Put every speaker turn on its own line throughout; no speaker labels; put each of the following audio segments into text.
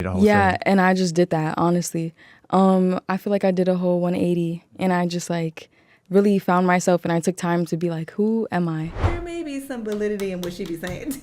The whole
Yeah,
thing.
and I just did that, honestly. I feel like I did a whole 180 and I just like really found myself and I took time to be like, who am I?
There may be some validity in what she be saying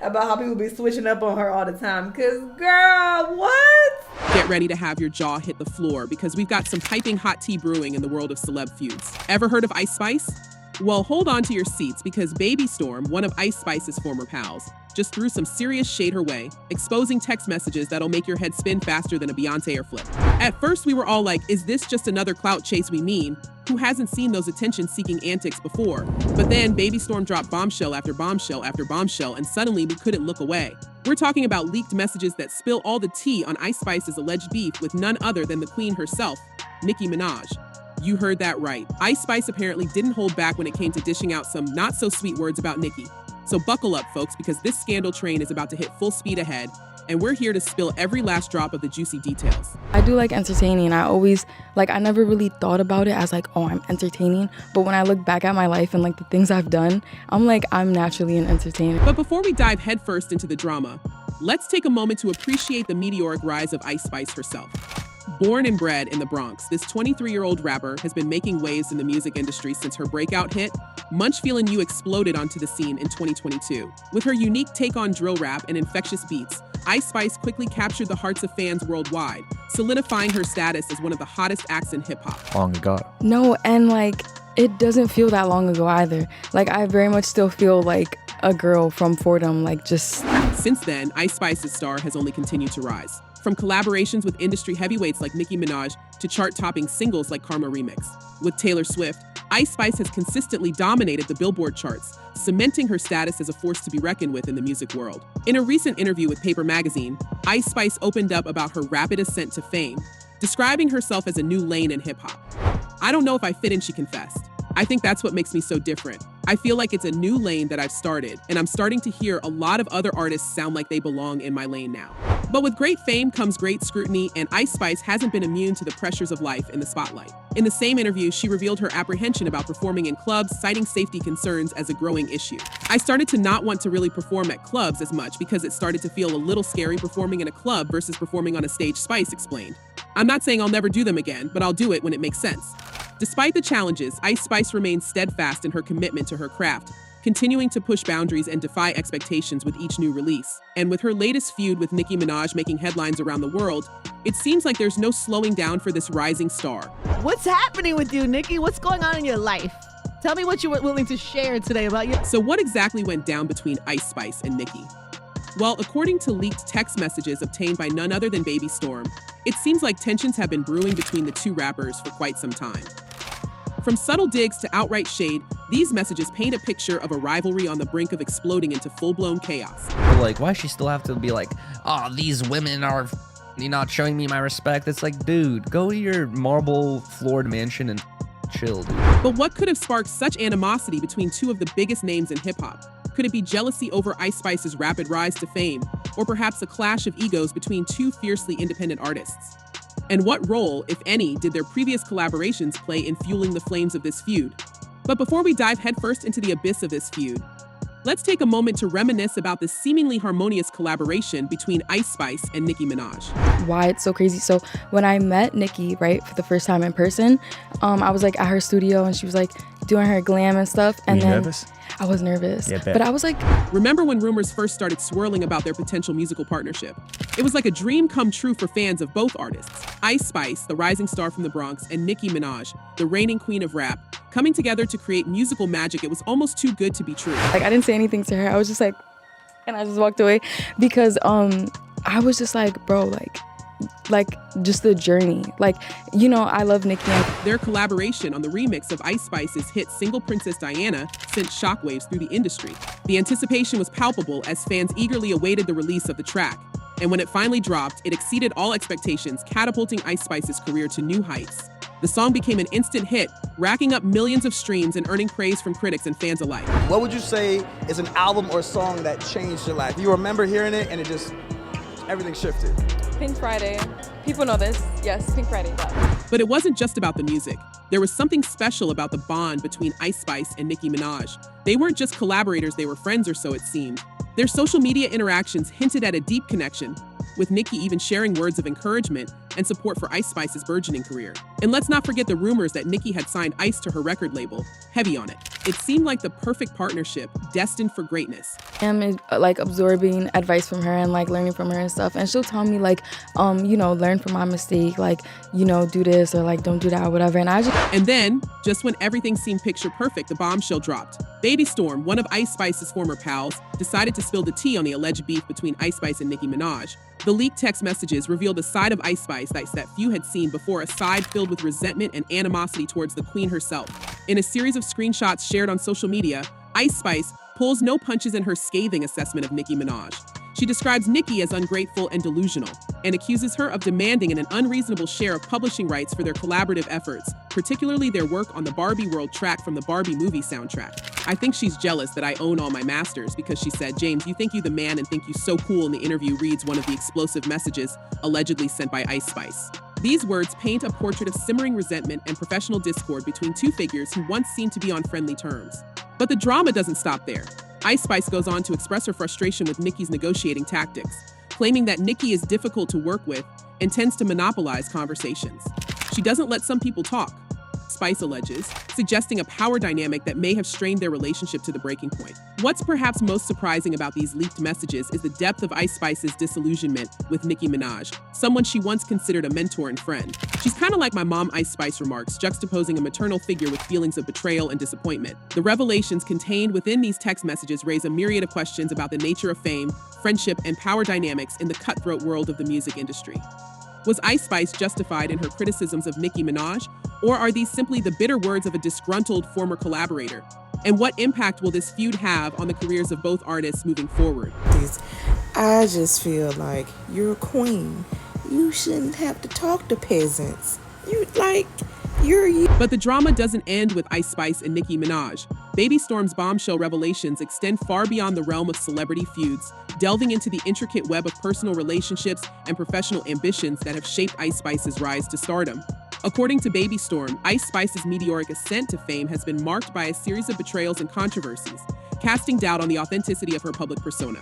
about how people be switching up on her all the time. Cause girl, what?
Get ready to have your jaw hit the floor because we've got some piping hot tea brewing in the world of celeb feuds. Ever heard of Ice Spice? Well, hold on to your seats because Baby Storm, one of Ice Spice's former pals, just threw some serious shade her way, exposing text messages that'll make your head spin faster than a Beyonce air flip. At first, we were all like, is this just another clout chase we mean? Who hasn't seen those attention-seeking antics before? But then Baby Storm dropped bombshell after bombshell after bombshell, and suddenly we couldn't look away. We're talking about leaked messages that spill all the tea on Ice Spice's alleged beef with none other than the queen herself, Nicki Minaj. You heard that right. Ice Spice apparently didn't hold back when it came to dishing out some not-so-sweet words about Nicki. So buckle up, folks, because this scandal train is about to hit full speed ahead, and we're here to spill every last drop of the juicy details.
I do like entertaining. I never really thought about it as like, oh, I'm entertaining. But when I look back at my life and like the things I've done, I'm like, I'm naturally an entertainer.
But before we dive headfirst into the drama, let's take a moment to appreciate the meteoric rise of Ice Spice herself. Born and bred in the Bronx, this 23-year-old rapper has been making waves in the music industry since her breakout hit, Munch Feelin' You exploded onto the scene in 2022. With her unique take on drill rap and infectious beats, Ice Spice quickly captured the hearts of fans worldwide, solidifying her status as one of the hottest acts in hip-hop.
Long ago.
No, and like, it doesn't feel that long ago either. Like, I very much still feel like a girl from Fordham, like just...
Since then, Ice Spice's star has only continued to rise. From collaborations with industry heavyweights like Nicki Minaj to chart-topping singles like Karma Remix. With Taylor Swift, Ice Spice has consistently dominated the Billboard charts, cementing her status as a force to be reckoned with in the music world. In a recent interview with Paper Magazine, Ice Spice opened up about her rapid ascent to fame, describing herself as a new lane in hip-hop. "I don't know if I fit in," she confessed. "I think that's what makes me so different. I feel like it's a new lane that I've started, and I'm starting to hear a lot of other artists sound like they belong in my lane now." But with great fame comes great scrutiny, and Ice Spice hasn't been immune to the pressures of life in the spotlight. In the same interview, she revealed her apprehension about performing in clubs, citing safety concerns as a growing issue. "I started to not want to really perform at clubs as much because it started to feel a little scary performing in a club versus performing on a stage," Spice explained. "I'm not saying I'll never do them again, but I'll do it when it makes sense." Despite the challenges, Ice Spice remains steadfast in her commitment to her craft, continuing to push boundaries and defy expectations with each new release. And with her latest feud with Nicki Minaj making headlines around the world, it seems like there's no slowing down for this rising star.
What's happening with you, Nicki? What's going on in your life? Tell me what you were willing to share today about you.
So what exactly went down between Ice Spice and Nicki? Well, according to leaked text messages obtained by none other than Baby Storm, it seems like tensions have been brewing between the two rappers for quite some time. From subtle digs to outright shade, these messages paint a picture of a rivalry on the brink of exploding into full-blown chaos.
Like, why does she still have to be like, oh, these women are not showing me my respect? It's like, dude, go to your marble floored mansion and chill, dude.
But what could have sparked such animosity between two of the biggest names in hip-hop? Could it be jealousy over Ice Spice's rapid rise to fame, or perhaps a clash of egos between two fiercely independent artists? And what role, if any, did their previous collaborations play in fueling the flames of this feud? But before we dive headfirst into the abyss of this feud, let's take a moment to reminisce about the seemingly harmonious collaboration between Ice Spice and Nicki Minaj.
Why it's so crazy. So when I met Nicki, right, for the first time in person, I was like at her studio and she was like doing her glam and stuff. And
Were you
then
nervous?
I was nervous.
Yeah, bet.
But I was like,
Remember when rumors first started swirling about their potential musical partnership? It was like a dream come true for fans of both artists. Ice Spice, the rising star from the Bronx, and Nicki Minaj, the reigning queen of rap, coming together to create musical magic. It was almost too good to be true.
I didn't say anything to her. I was just like, and I just walked away because I was just like, bro, like just the journey. Like, you know, I love Nicki.
Their collaboration on the remix of Ice Spice's hit single Princess Diana sent shockwaves through the industry. The anticipation was palpable as fans eagerly awaited the release of the track. And when it finally dropped, it exceeded all expectations, catapulting Ice Spice's career to new heights. The song became an instant hit, racking up millions of streams and earning praise from critics and fans alike.
What would you say is an album or song that changed your life? You remember hearing it and everything shifted?
Pink Friday. People know this. Yes, Pink Friday.
But it wasn't just about the music. There was something special about the bond between Ice Spice and Nicki Minaj. They weren't just collaborators, they were friends, or so it seemed. Their social media interactions hinted at a deep connection, with Nicki even sharing words of encouragement and support for Ice Spice's burgeoning career. And let's not forget the rumors that Nicki had signed Ice to her record label, Heavy on It. It seemed like the perfect partnership, destined for greatness.
I'm like absorbing advice from her and like learning from her and stuff, and she'll tell me like, learn from my mistake, like, do this or like don't do that or whatever.
And then, just when everything seemed picture perfect, the bombshell dropped. Baby Storm, one of Ice Spice's former pals, decided to spill the tea on the alleged beef between Ice Spice and Nicki Minaj. The leaked text messages revealed a side of Ice Spice that few had seen before, a side filled with resentment and animosity towards the queen herself. In a series of screenshots shared on social media, Ice Spice pulls no punches in her scathing assessment of Nicki Minaj. She describes Nicki as ungrateful and delusional, and accuses her of demanding an unreasonable share of publishing rights for their collaborative efforts, particularly their work on the Barbie World track from the Barbie movie soundtrack. I think she's jealous that I own all my masters, because she said, "James, you think you the man and think you so cool," in the interview, reads one of the explosive messages allegedly sent by Ice Spice. These words paint a portrait of simmering resentment and professional discord between two figures who once seemed to be on friendly terms. But the drama doesn't stop there. Ice Spice goes on to express her frustration with Nicki's negotiating tactics, claiming that Nicki is difficult to work with and tends to monopolize conversations. She doesn't let some people talk, Spice alleges, suggesting a power dynamic that may have strained their relationship to the breaking point. What's perhaps most surprising about these leaked messages is the depth of Ice Spice's disillusionment with Nicki Minaj, someone she once considered a mentor and friend. "She's kind of like my mom," Ice Spice remarks, juxtaposing a maternal figure with feelings of betrayal and disappointment. The revelations contained within these text messages raise a myriad of questions about the nature of fame, friendship, and power dynamics in the cutthroat world of the music industry. Was Ice Spice justified in her criticisms of Nicki Minaj, or are these simply the bitter words of a disgruntled former collaborator? And what impact will this feud have on the careers of both artists moving forward?
I just feel like you're a queen. You shouldn't have to talk to peasants.
But the drama doesn't end with Ice Spice and Nicki Minaj. Baby Storm's bombshell revelations extend far beyond the realm of celebrity feuds, delving into the intricate web of personal relationships and professional ambitions that have shaped Ice Spice's rise to stardom. According to Baby Storm, Ice Spice's meteoric ascent to fame has been marked by a series of betrayals and controversies, casting doubt on the authenticity of her public persona.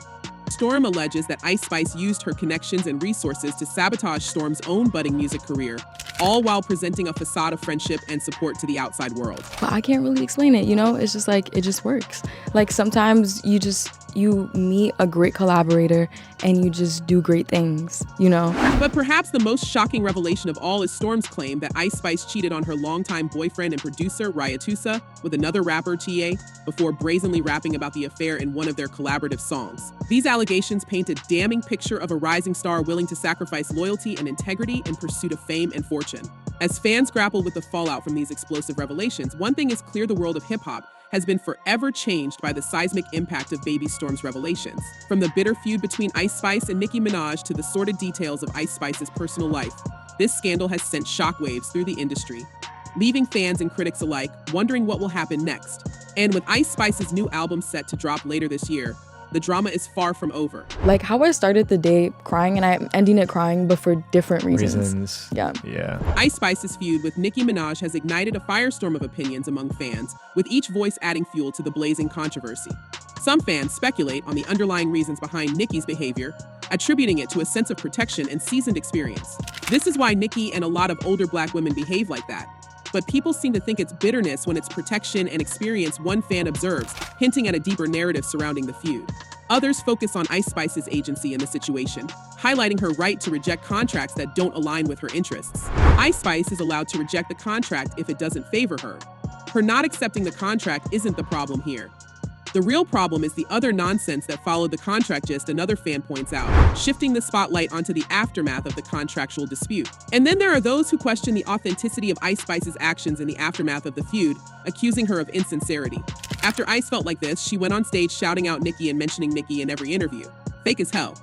Storm alleges that Ice Spice used her connections and resources to sabotage Storm's own budding music career, all while presenting a facade of friendship and support to the outside world.
But I can't really explain it, it's just like, it just works. Like sometimes you meet a great collaborator and you just do great things,
But perhaps the most shocking revelation of all is Storm's claim that Ice Spice cheated on her longtime boyfriend and producer, Rayatusa, with another rapper, TA, before brazenly rapping about the affair in one of their collaborative songs. These allegations paint a damning picture of a rising star willing to sacrifice loyalty and integrity in pursuit of fame and fortune. As fans grapple with the fallout from these explosive revelations, one thing is clear: the world of hip-hop has been forever changed by the seismic impact of Baby Storm's revelations. From the bitter feud between Ice Spice and Nicki Minaj to the sordid details of Ice Spice's personal life, this scandal has sent shockwaves through the industry, leaving fans and critics alike wondering what will happen next. And with Ice Spice's new album set to drop later this year, the drama is far from over.
Like how I started the day crying and I'm ending it crying, but for different reasons. Yeah.
Ice Spice's feud with Nicki Minaj has ignited a firestorm of opinions among fans, with each voice adding fuel to the blazing controversy. Some fans speculate on the underlying reasons behind Nicki's behavior, attributing it to a sense of protection and seasoned experience. This is why Nicki and a lot of older Black women behave like that. But people seem to think it's bitterness when it's protection and experience, one fan observes, hinting at a deeper narrative surrounding the feud. Others focus on Ice Spice's agency in the situation, highlighting her right to reject contracts that don't align with her interests. Ice Spice is allowed to reject the contract if it doesn't favor her. Her not accepting the contract isn't the problem here. The real problem is the other nonsense that followed the contract gist, another fan points out, shifting the spotlight onto the aftermath of the contractual dispute. And then there are those who question the authenticity of Ice Spice's actions in the aftermath of the feud, accusing her of insincerity. After Ice felt like this, she went on stage shouting out Nicki and mentioning Nicki in every interview. Fake as hell.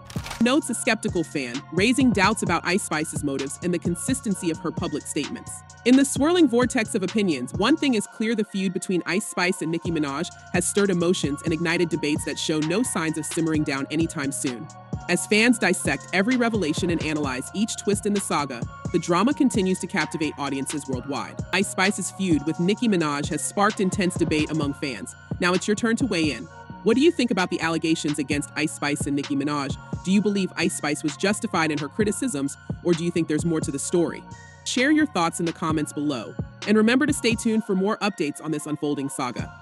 Notes a skeptical fan, raising doubts about Ice Spice's motives and the consistency of her public statements. In the swirling vortex of opinions, one thing is clear: the feud between Ice Spice and Nicki Minaj has stirred emotions and ignited debates that show no signs of simmering down anytime soon. As fans dissect every revelation and analyze each twist in the saga, the drama continues to captivate audiences worldwide. Ice Spice's feud with Nicki Minaj has sparked intense debate among fans. Now it's your turn to weigh in. What do you think about the allegations against Ice Spice and Nicki Minaj? Do you believe Ice Spice was justified in her criticisms, or do you think there's more to the story? Share your thoughts in the comments below. And remember to stay tuned for more updates on this unfolding saga.